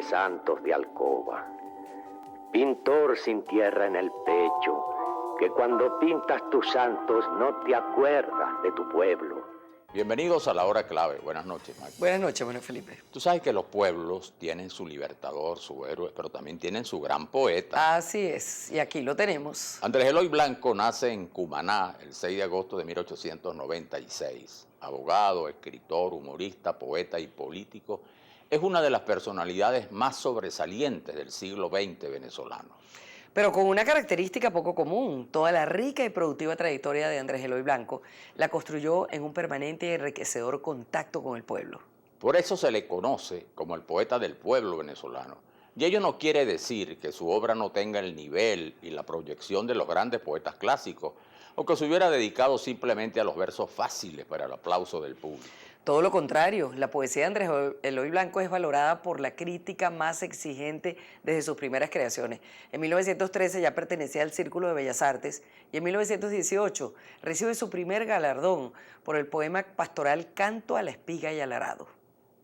de santos de alcoba. Pintor sin tierra en el pecho, que cuando pintas tus santos no te acuerdas de tu pueblo. Bienvenidos a La Hora Clave. Buenas noches, Max. Buenas noches, Manuel Felipe. Tú sabes que los pueblos tienen su libertador, su héroe, pero también tienen su gran poeta. Así es, y aquí lo tenemos. Andrés Eloy Blanco nace en Cumaná el 6 de agosto de 1896. Abogado, escritor, humorista, poeta y político, es una de las personalidades más sobresalientes del siglo XX venezolano. Pero con una característica poco común, toda la rica y productiva trayectoria de Andrés Eloy Blanco la construyó en un permanente y enriquecedor contacto con el pueblo. Por eso se le conoce como el poeta del pueblo venezolano. Y ello no quiere decir que su obra no tenga el nivel y la proyección de los grandes poetas clásicos, o que se hubiera dedicado simplemente a los versos fáciles para el aplauso del público. Todo lo contrario, la poesía de Andrés Eloy Blanco es valorada por la crítica más exigente desde sus primeras creaciones. En 1913 ya pertenecía al Círculo de Bellas Artes y en 1918 recibe su primer galardón por el poema pastoral Canto a la espiga y al arado.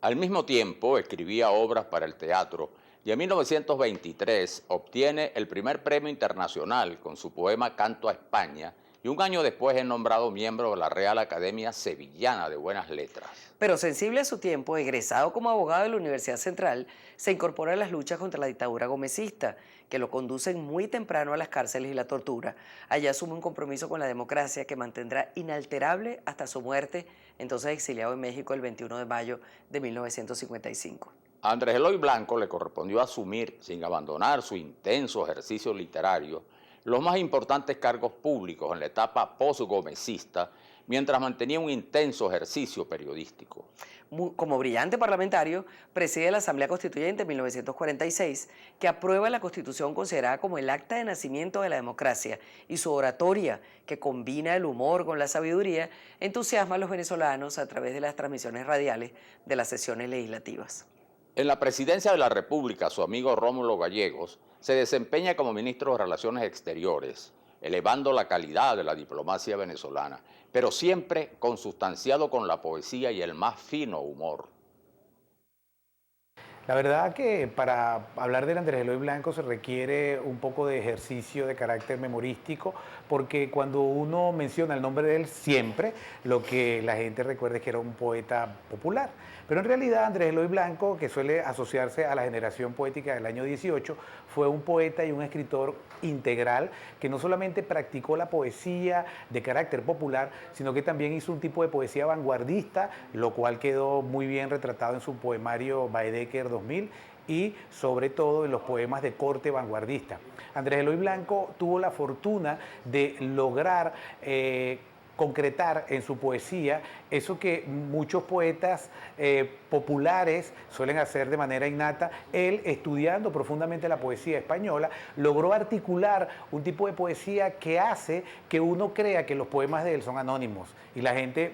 Al mismo tiempo escribía obras para el teatro y en 1923 obtiene el primer premio internacional con su poema Canto a España, y un año después es nombrado miembro de la Real Academia Sevillana de Buenas Letras. Pero sensible a su tiempo, egresado como abogado de la Universidad Central, se incorpora a las luchas contra la dictadura gomecista, que lo conducen muy temprano a las cárceles y la tortura. Allá asume un compromiso con la democracia que mantendrá inalterable hasta su muerte, entonces exiliado en México el 21 de mayo de 1955. A Andrés Eloy Blanco le correspondió asumir, sin abandonar su intenso ejercicio literario, los más importantes cargos públicos en la etapa post-gomecista, mientras mantenía un intenso ejercicio periodístico. Como brillante parlamentario, preside la Asamblea Constituyente en 1946, que aprueba la Constitución considerada como el acta de nacimiento de la democracia, y su oratoria, que combina el humor con la sabiduría, entusiasma a los venezolanos a través de las transmisiones radiales de las sesiones legislativas. En la presidencia de la República, su amigo Rómulo Gallegos se desempeña como ministro de Relaciones Exteriores, elevando la calidad de la diplomacia venezolana, pero siempre consustanciado con la poesía y el más fino humor. La verdad que para hablar del Andrés Eloy Blanco se requiere un poco de ejercicio de carácter memorístico, porque cuando uno menciona el nombre de él siempre, lo que la gente recuerda es que era un poeta popular. Pero en realidad Andrés Eloy Blanco, que suele asociarse a la generación poética del año 18, fue un poeta y un escritor integral que no solamente practicó la poesía de carácter popular, sino que también hizo un tipo de poesía vanguardista, lo cual quedó muy bien retratado en su poemario Baedeker 2000 y sobre todo en los poemas de corte vanguardista. Andrés Eloy Blanco tuvo la fortuna de lograr concretar en su poesía eso que muchos poetas populares suelen hacer de manera innata. Él, estudiando profundamente la poesía española, logró articular un tipo de poesía que hace que uno crea que los poemas de él son anónimos. Y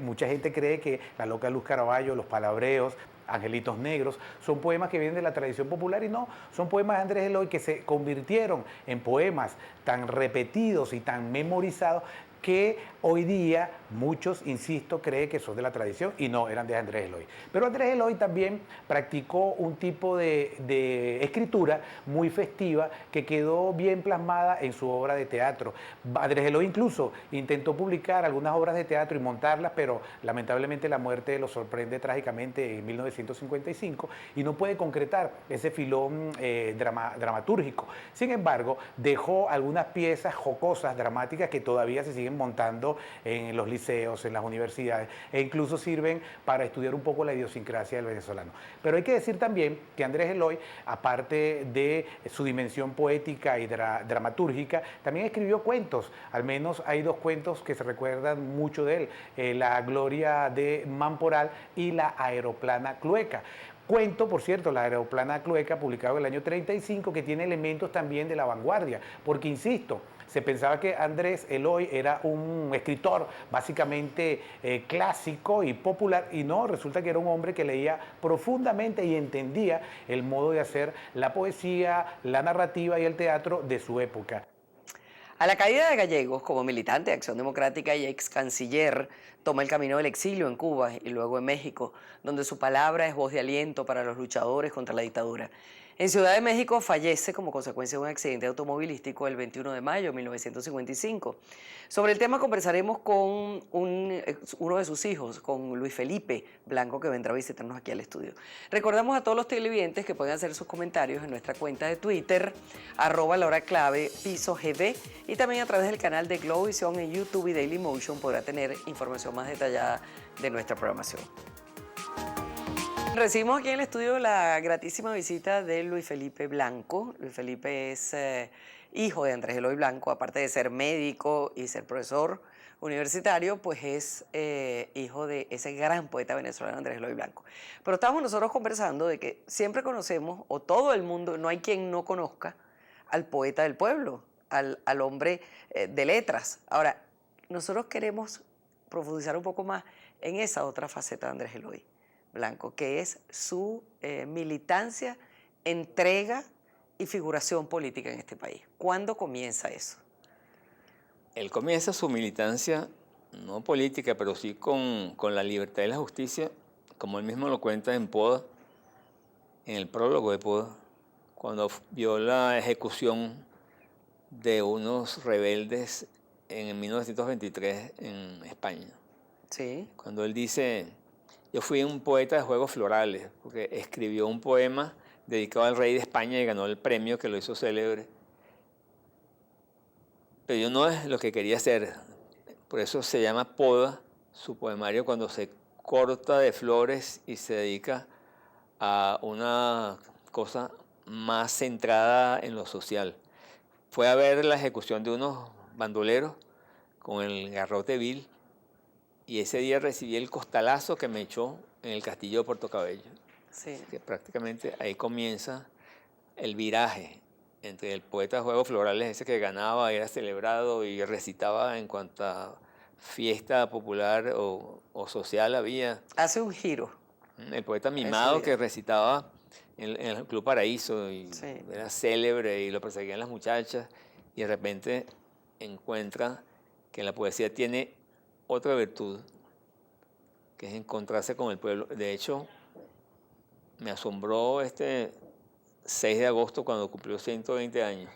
mucha gente cree que La Loca Luz Caraballo, Los Palabreos, Angelitos Negros, son poemas que vienen de la tradición popular, y no, son poemas de Andrés Eloy que se convirtieron en poemas tan repetidos y tan memorizados que hoy día muchos, insisto, creen que son de la tradición y no, eran de Andrés Eloy. Pero Andrés Eloy también practicó un tipo de escritura muy festiva que quedó bien plasmada en su obra de teatro. Andrés Eloy incluso intentó publicar algunas obras de teatro y montarlas, pero lamentablemente la muerte lo sorprende trágicamente en 1955 y no puede concretar ese filón dramatúrgico. Sin embargo, dejó algunas piezas jocosas, dramáticas, que todavía se siguen montando en los liceos, en las universidades, e incluso sirven para estudiar un poco la idiosincrasia del venezolano. Pero hay que decir también que Andrés Eloy, aparte de su dimensión poética y dramatúrgica, también escribió cuentos. Al menos hay dos cuentos que se recuerdan mucho de él, La Gloria de Mamporal y La Aeroplana Clueca. Cuento, por cierto, La Aeroplana Clueca, publicado en el año 35, que tiene elementos también de la vanguardia, porque, insisto, se pensaba que Andrés Eloy era un escritor básicamente clásico y popular, y no, resulta que era un hombre que leía profundamente y entendía el modo de hacer la poesía, la narrativa y el teatro de su época. A la caída de Gallegos, como militante de Acción Democrática y ex canciller, toma el camino del exilio en Cuba y luego en México, donde su palabra es voz de aliento para los luchadores contra la dictadura. En Ciudad de México fallece como consecuencia de un accidente automovilístico el 21 de mayo de 1955. Sobre el tema conversaremos con uno de sus hijos, con Luis Felipe Blanco, que vendrá a visitarnos aquí al estudio. Recordamos a todos los televidentes que pueden hacer sus comentarios en nuestra cuenta de Twitter, @lahoraclave, piso GB, y también a través del canal de Globovisión en YouTube y Dailymotion podrá tener información más detallada de nuestra programación. Recibimos aquí en el estudio la gratísima visita de Luis Felipe Blanco. Luis Felipe es hijo de Andrés Eloy Blanco, aparte de ser médico y ser profesor universitario, pues es hijo de ese gran poeta venezolano Andrés Eloy Blanco. Pero estábamos nosotros conversando de que siempre conocemos, o todo el mundo, no hay quien no conozca al poeta del pueblo, al hombre de letras. Ahora, nosotros queremos profundizar un poco más en esa otra faceta de Andrés Eloy Blanco, que es su militancia, entrega y figuración política en este país. ¿Cuándo comienza eso? Él comienza su militancia, no política, pero sí con la libertad y la justicia, como él mismo lo cuenta en Poda, en el prólogo de Poda, cuando vio la ejecución de unos rebeldes en 1923 en España. Sí. Cuando él dice: yo fui un poeta de juegos florales, porque escribió un poema dedicado al rey de España y ganó el premio que lo hizo célebre. Pero yo no es lo que quería hacer. Por eso se llama Poda, su poemario, cuando se corta de flores y se dedica a una cosa más centrada en lo social. Fue a ver la ejecución de unos bandoleros con el garrote vil, y ese día recibí el costalazo que me echó en el castillo de Puerto Cabello. Sí. Que prácticamente ahí comienza el viraje entre el poeta de juegos florales, ese que ganaba, era celebrado y recitaba en cuanta fiesta popular o social había. Hace un giro. El poeta mimado que recitaba en el Club Paraíso y sí, era célebre y lo perseguían las muchachas, y de repente encuentra que la poesía tiene otra virtud, que es encontrarse con el pueblo. De hecho, me asombró este 6 de agosto cuando cumplió 120 años.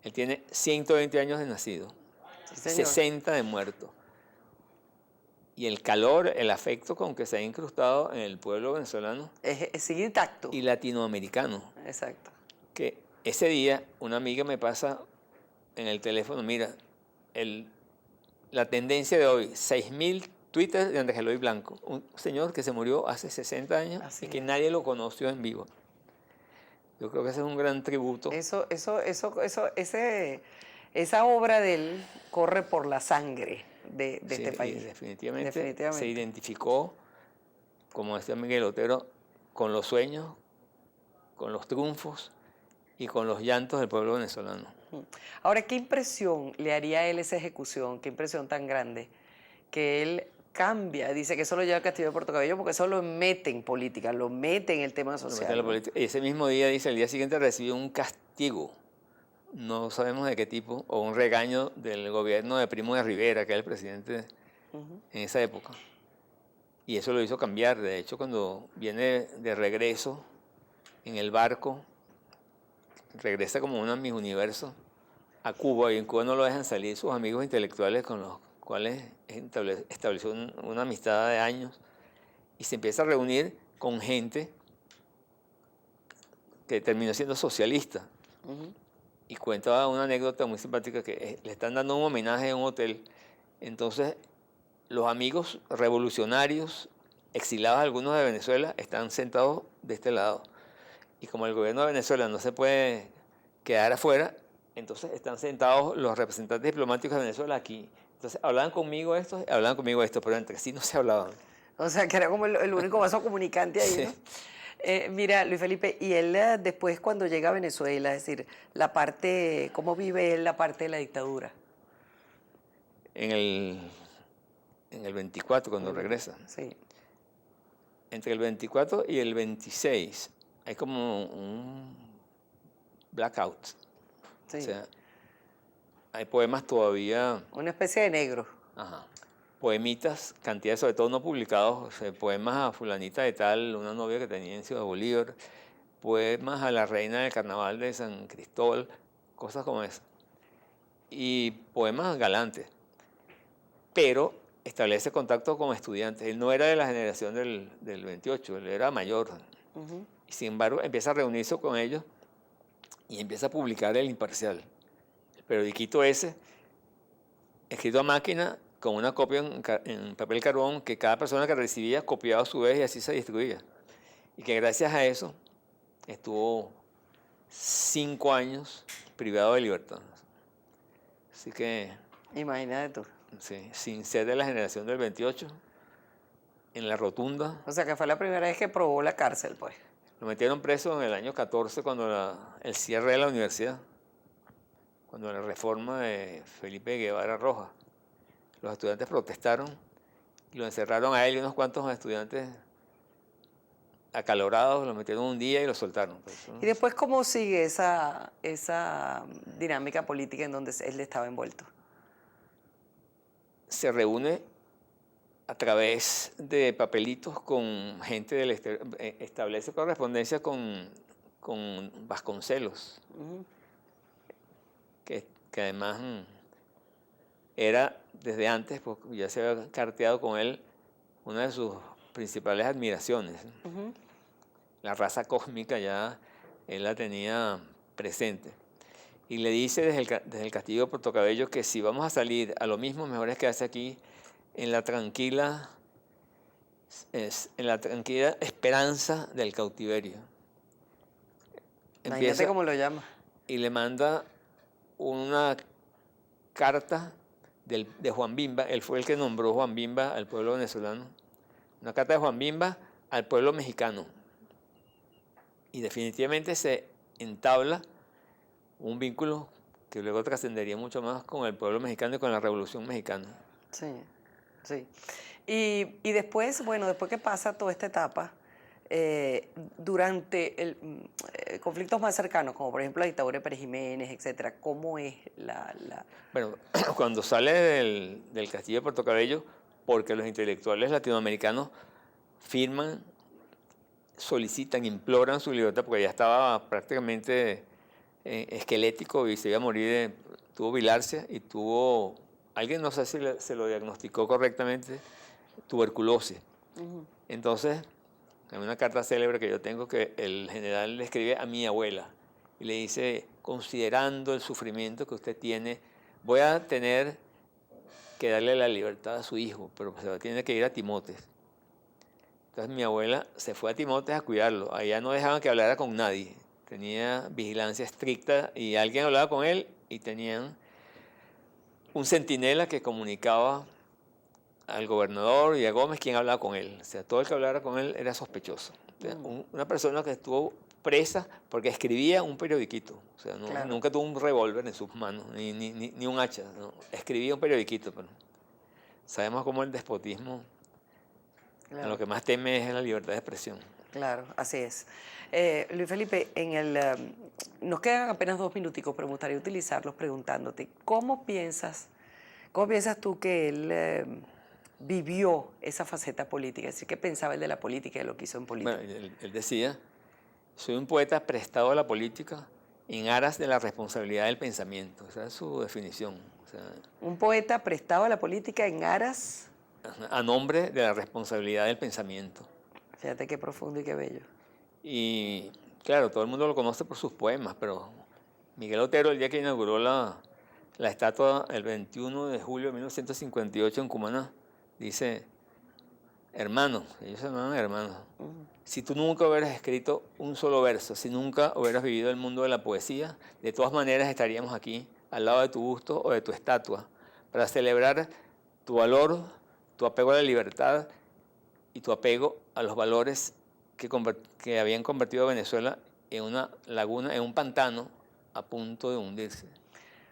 Él tiene 120 años de nacido, sí, 60 de muerto. Y el calor, el afecto con que se ha incrustado en el pueblo venezolano sigue intacto. Y latinoamericano. Exacto. Que ese día una amiga me pasa en el teléfono: mira, la tendencia de hoy, 6.000 Twitter de Andrés Eloy Blanco, un señor que se murió hace 60 años. Así y que nadie lo conoció en vivo. Yo creo que ese es un gran tributo. Esa obra de él corre por la sangre de sí, este país. Definitivamente se identificó, como decía Miguel Otero, con los sueños, con los triunfos y con los llantos del pueblo venezolano. Ahora, ¿qué impresión le haría a él esa ejecución? ¿Qué impresión tan grande? Que él cambia, dice que eso lo lleva al castillo de Puerto Cabello porque eso lo mete en política, lo mete en el tema social. ¿No? Ese mismo día, dice, el día siguiente recibió un castigo, no sabemos de qué tipo, o un regaño del gobierno de Primo de Rivera, que era el presidente en esa época. Y eso lo hizo cambiar. De hecho, cuando viene de regreso en el barco, regresa como un Miss Universo a Cuba, y en Cuba no lo dejan salir sus amigos intelectuales con los cuales estableció una amistad de años, y se empieza a reunir con gente que terminó siendo socialista. Y cuenta una anécdota muy simpática, que le están dando un homenaje en un hotel. Entonces, los amigos revolucionarios, exilados algunos de Venezuela, están sentados de este lado. Y como el gobierno de Venezuela no se puede quedar afuera, entonces están sentados los representantes diplomáticos de Venezuela aquí. Entonces hablaban conmigo estos, pero entre sí no se hablaban. O sea, que era como el único vaso comunicante ahí, ¿no? Sí. Mira, Luis Felipe, y él después cuando llega a Venezuela, es decir, la parte, ¿cómo vive él la parte de la dictadura? En el 24, cuando regresa. Sí. Entre el 24 y el 26 hay como un blackout. Sí. O sea, hay poemas todavía... Una especie de negro. Ajá. Poemitas, cantidades, sobre todo no publicados, poemas a fulanita de tal, una novia que tenía en Ciudad Bolívar, poemas a la reina del carnaval de San Cristóbal, cosas como eso. Y poemas galantes. Pero establece contacto con estudiantes. Él no era de la generación del 28, él era mayor. Y sin embargo, empieza a reunirse con ellos y empieza a publicar El Imparcial. El periodiquito ese, escrito a máquina, con una copia en papel carbón, que cada persona que recibía copiaba a su vez y así se distribuía. Y que gracias a eso estuvo 5 años privado de libertad. Así que... Imagínate tú. Sí, sin ser de la generación del 28, en la rotunda. O sea, que fue la primera vez que probó la cárcel, pues. Lo metieron preso en el año 14, cuando el cierre de la universidad, cuando la reforma de Felipe Guevara Rojas. Los estudiantes protestaron y lo encerraron a él y unos cuantos estudiantes acalorados, lo metieron un día y lo soltaron. Pues, ¿no? ¿Y después cómo sigue esa dinámica política en donde él estaba envuelto? Se reúne a través de papelitos con gente del exterior, establece correspondencia con Vasconcelos, que además era desde antes, pues ya se había carteado con él, una de sus principales admiraciones. La raza cósmica ya él la tenía presente. Y le dice desde el castillo de Portocabello que si vamos a salir a lo mismo, mejor es quedarse aquí en la tranquila esperanza del cautiverio. Imagínate cómo lo llama. Y le manda una carta de Juan Bimba. Él fue el que nombró Juan Bimba al pueblo venezolano. Una carta de Juan Bimba al pueblo mexicano. Y definitivamente se entabla un vínculo que luego trascendería mucho más con el pueblo mexicano y con la Revolución Mexicana. Sí, sí. Y después, bueno, después que pasa toda esta etapa, durante conflictos más cercanos, como por ejemplo la dictadura de Pérez Jiménez, etcétera, ¿cómo es la...? Bueno, cuando sale del castillo de Portocabello, porque los intelectuales latinoamericanos firman, solicitan, imploran su libertad, porque ya estaba prácticamente esquelético y se iba a morir, tuvo bilarcia y tuvo, alguien no sé si se lo diagnosticó correctamente, tuberculosis. Entonces, hay una carta célebre que yo tengo que el general le escribe a mi abuela y le dice, considerando el sufrimiento que usted tiene, voy a tener que darle la libertad a su hijo, pero se va a tener que ir a Timotes. Entonces mi abuela se fue a Timotes a cuidarlo. Allá no dejaban que hablara con nadie. Tenía vigilancia estricta y alguien hablaba con él y tenían un centinela que comunicaba al gobernador y a Gómez quién hablaba con él. O sea, todo el que hablara con él era sospechoso. O sea, una persona que estuvo presa porque escribía un periodiquito. O sea, nunca tuvo un revólver en sus manos, ni un hacha. ¿No? Escribía un periodiquito. Pero sabemos cómo el despotismo lo que más teme es la libertad de expresión. Claro, así es. Luis Felipe, nos quedan apenas 2 minuticos, pero me gustaría utilizarlos preguntándote, ¿cómo piensas tú que él vivió esa faceta política? Es decir, ¿qué pensaba él de la política y de lo que hizo en política? Bueno, él decía, soy un poeta prestado a la política en aras de la responsabilidad del pensamiento. Esa es su definición. O sea, un poeta prestado a la política en aras... a nombre de la responsabilidad del pensamiento. Fíjate qué profundo y qué bello. Y claro, todo el mundo lo conoce por sus poemas, pero Miguel Otero, el día que inauguró la estatua el 21 de julio de 1958 en Cumaná, dice, hermano, ellos se llaman hermanos, si tú nunca hubieras escrito un solo verso, si nunca hubieras vivido el mundo de la poesía, de todas maneras estaríamos aquí, al lado de tu busto o de tu estatua, para celebrar tu valor, tu apego a la libertad y tu apego a los valores que habían convertido a Venezuela en una laguna, en un pantano a punto de hundirse.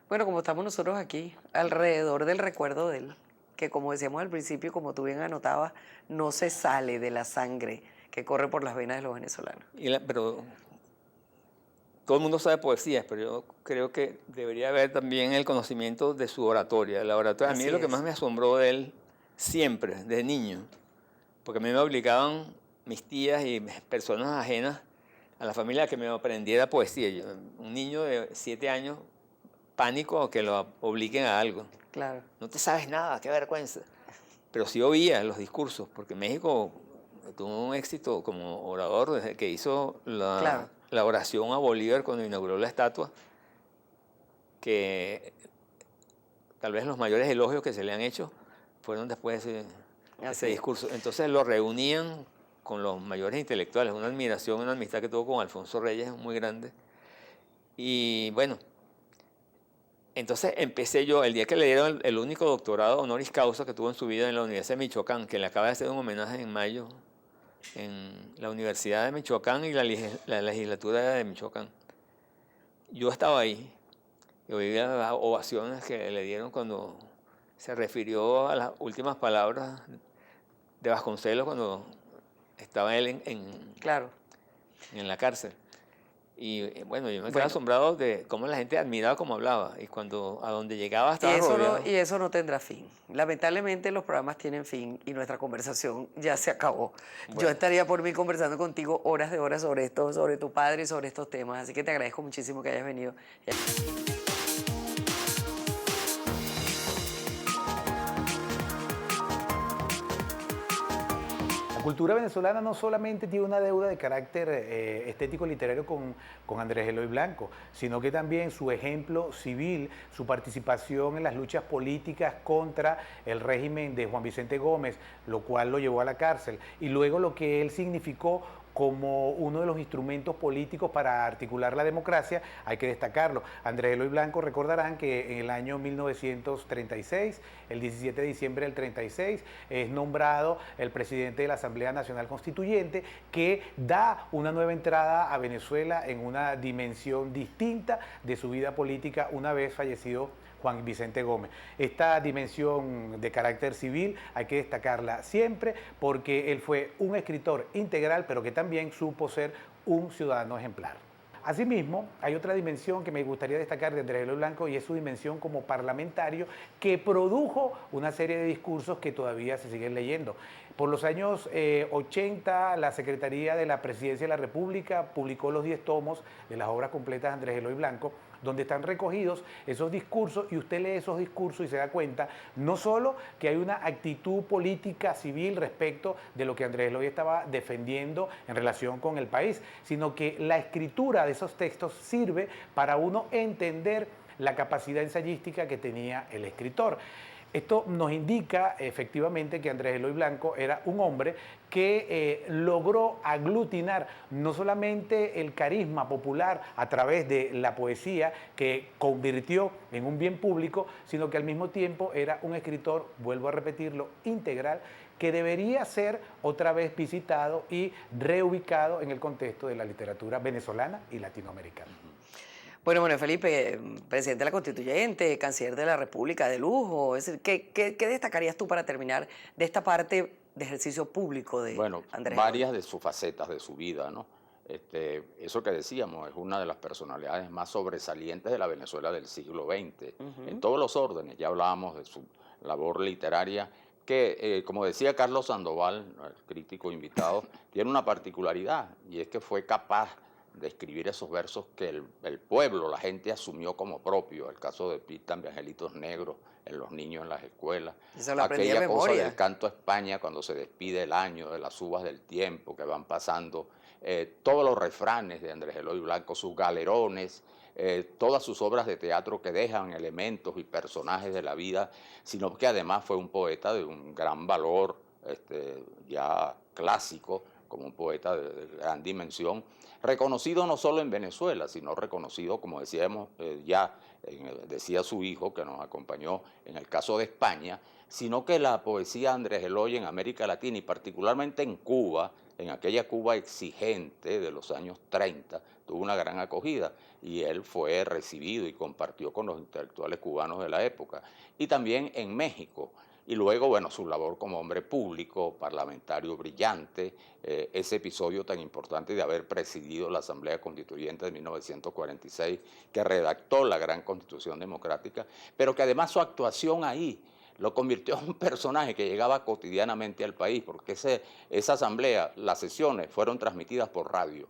Bueno, como estamos nosotros aquí, alrededor del recuerdo de él, que como decíamos al principio, como tú bien anotabas, no se sale de la sangre que corre por las venas de los venezolanos. Pero todo el mundo sabe poesías, pero yo creo que debería haber también el conocimiento de su oratoria. La oratoria, a mí es lo que más me asombró de él siempre, desde niño, porque a mí me obligaban mis tías y personas ajenas a la familia que me aprendiera poesía. Un niño de 7 años, pánico que lo obliguen a algo. Claro. No te sabes nada, qué vergüenza. Pero sí oía los discursos, porque México tuvo un éxito como orador desde que hizo Claro. la oración a Bolívar cuando inauguró la estatua, que tal vez los mayores elogios que se le han hecho fueron después de ese discurso. Entonces lo reunían con los mayores intelectuales, una admiración, una amistad que tuvo con Alfonso Reyes muy grande. Y bueno, entonces empecé yo, el día que le dieron el único doctorado honoris causa que tuvo en su vida en la Universidad de Michoacán, que le acaba de hacer un homenaje en mayo en la Universidad de Michoacán y la legislatura de Michoacán. Yo estaba ahí y oí las ovaciones que le dieron cuando se refirió a las últimas palabras de Vasconcelos cuando estaba él Claro. en la cárcel. Y bueno, yo me quedé asombrado de cómo la gente admiraba cómo hablaba. Y cuando a donde llegaba estaba rodeado. Y eso no tendrá fin. Lamentablemente los programas tienen fin y nuestra conversación ya se acabó. Bueno. Yo estaría por mí conversando contigo horas de horas sobre esto, sobre tu padre y sobre estos temas. Así que te agradezco muchísimo que hayas venido. La cultura venezolana no solamente tiene una deuda de carácter estético literario con Andrés Eloy Blanco, sino que también su ejemplo civil, su participación en las luchas políticas contra el régimen de Juan Vicente Gómez, lo cual lo llevó a la cárcel, y luego lo que él significó como uno de los instrumentos políticos para articular la democracia, hay que destacarlo. Andrés Eloy Blanco, recordarán que en el año 1936, el 17 de diciembre del 36, es nombrado el presidente de la Asamblea Nacional Constituyente, que da una nueva entrada a Venezuela en una dimensión distinta de su vida política una vez fallecido Juan Vicente Gómez. Esta dimensión de carácter civil hay que destacarla siempre porque él fue un escritor integral, pero que también supo ser un ciudadano ejemplar. Asimismo, hay otra dimensión que me gustaría destacar de Andrés Eloy Blanco y es su dimensión como parlamentario que produjo una serie de discursos que todavía se siguen leyendo. Por los años 80, la Secretaría de la Presidencia de la República publicó los 10 tomos de las obras completas de Andrés Eloy Blanco, donde están recogidos esos discursos y usted lee esos discursos y se da cuenta no solo que hay una actitud política civil respecto de lo que Andrés Eloy estaba defendiendo en relación con el país, sino que la escritura de esos textos sirve para uno entender la capacidad ensayística que tenía el escritor. Esto nos indica efectivamente que Andrés Eloy Blanco era un hombre que logró aglutinar no solamente el carisma popular a través de la poesía que convirtió en un bien público, sino que al mismo tiempo era un escritor, vuelvo a repetirlo, integral, que debería ser otra vez visitado y reubicado en el contexto de la literatura venezolana y latinoamericana. Bueno, Manuel Felipe, presidente de la Constituyente, canciller de la República de lujo, es decir, ¿qué destacarías tú para terminar de esta parte de ejercicio público de Andrés? Varias de sus facetas de su vida, ¿no? Eso que decíamos, es una de las personalidades más sobresalientes de la Venezuela del siglo XX, en todos los órdenes. Ya hablábamos de su labor literaria, que, como decía Carlos Sandoval, el crítico invitado, tiene una particularidad, y es que fue capaz de escribir esos versos que el pueblo, la gente asumió como propio. El caso de Pintan de Angelitos Negros en los niños en las escuelas. Aquella cosa del canto a España cuando se despide el año, de las uvas del tiempo que van pasando. Todos los refranes de Andrés Eloy Blanco, sus galerones, todas sus obras de teatro que dejan elementos y personajes de la vida, sino que además fue un poeta de un gran valor, ya clásico, como un poeta de gran dimensión, reconocido no solo en Venezuela, sino reconocido, como decíamos, decía su hijo, que nos acompañó en el caso de España, sino que la poesía de Andrés Eloy en América Latina y particularmente en Cuba, en aquella Cuba exigente de los años 30, tuvo una gran acogida y él fue recibido y compartió con los intelectuales cubanos de la época. Y también en México. Y luego, bueno, su labor como hombre público, parlamentario brillante, ese episodio tan importante de haber presidido la Asamblea Constituyente de 1946, que redactó la gran Constitución Democrática, pero que además su actuación ahí lo convirtió en un personaje que llegaba cotidianamente al país, porque esa asamblea, las sesiones fueron transmitidas por radio.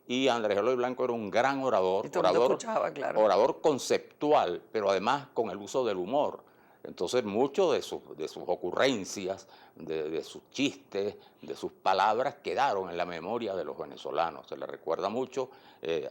y Andrés Eloy Blanco era un gran orador, Y todo el mundo escuchaba, claro. orador conceptual, pero además con el uso del humor. Entonces, muchas de sus ocurrencias, de sus chistes, de sus palabras, quedaron en la memoria de los venezolanos. Se le recuerda mucho,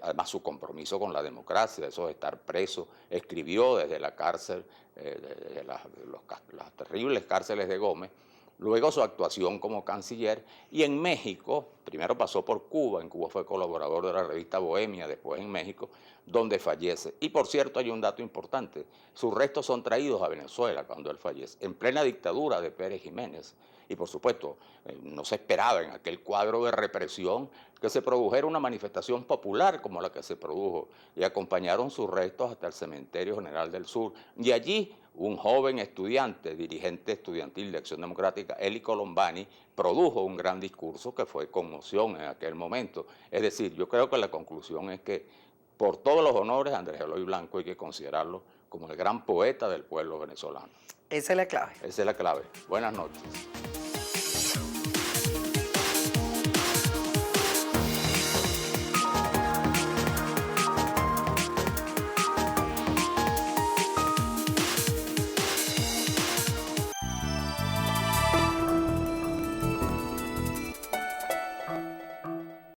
además, su compromiso con la democracia, eso de estar preso. Escribió desde la cárcel, desde las terribles cárceles de Gómez. Luego su actuación como canciller, y en México, primero pasó por Cuba, en Cuba fue colaborador de la revista Bohemia, después en México, donde fallece. Y por cierto, hay un dato importante, sus restos son traídos a Venezuela cuando él fallece, en plena dictadura de Pérez Jiménez. Y por supuesto, no se esperaba en aquel cuadro de represión que se produjera una manifestación popular como la que se produjo, y acompañaron sus restos hasta el Cementerio General del Sur. Y allí un joven estudiante, dirigente estudiantil de Acción Democrática, Eli Colombani, produjo un gran discurso que fue conmoción en aquel momento. Es decir, yo creo que la conclusión es que por todos los honores, Andrés Eloy Blanco hay que considerarlo como el gran poeta del pueblo venezolano. Esa es la clave. Esa es la clave. Buenas noches.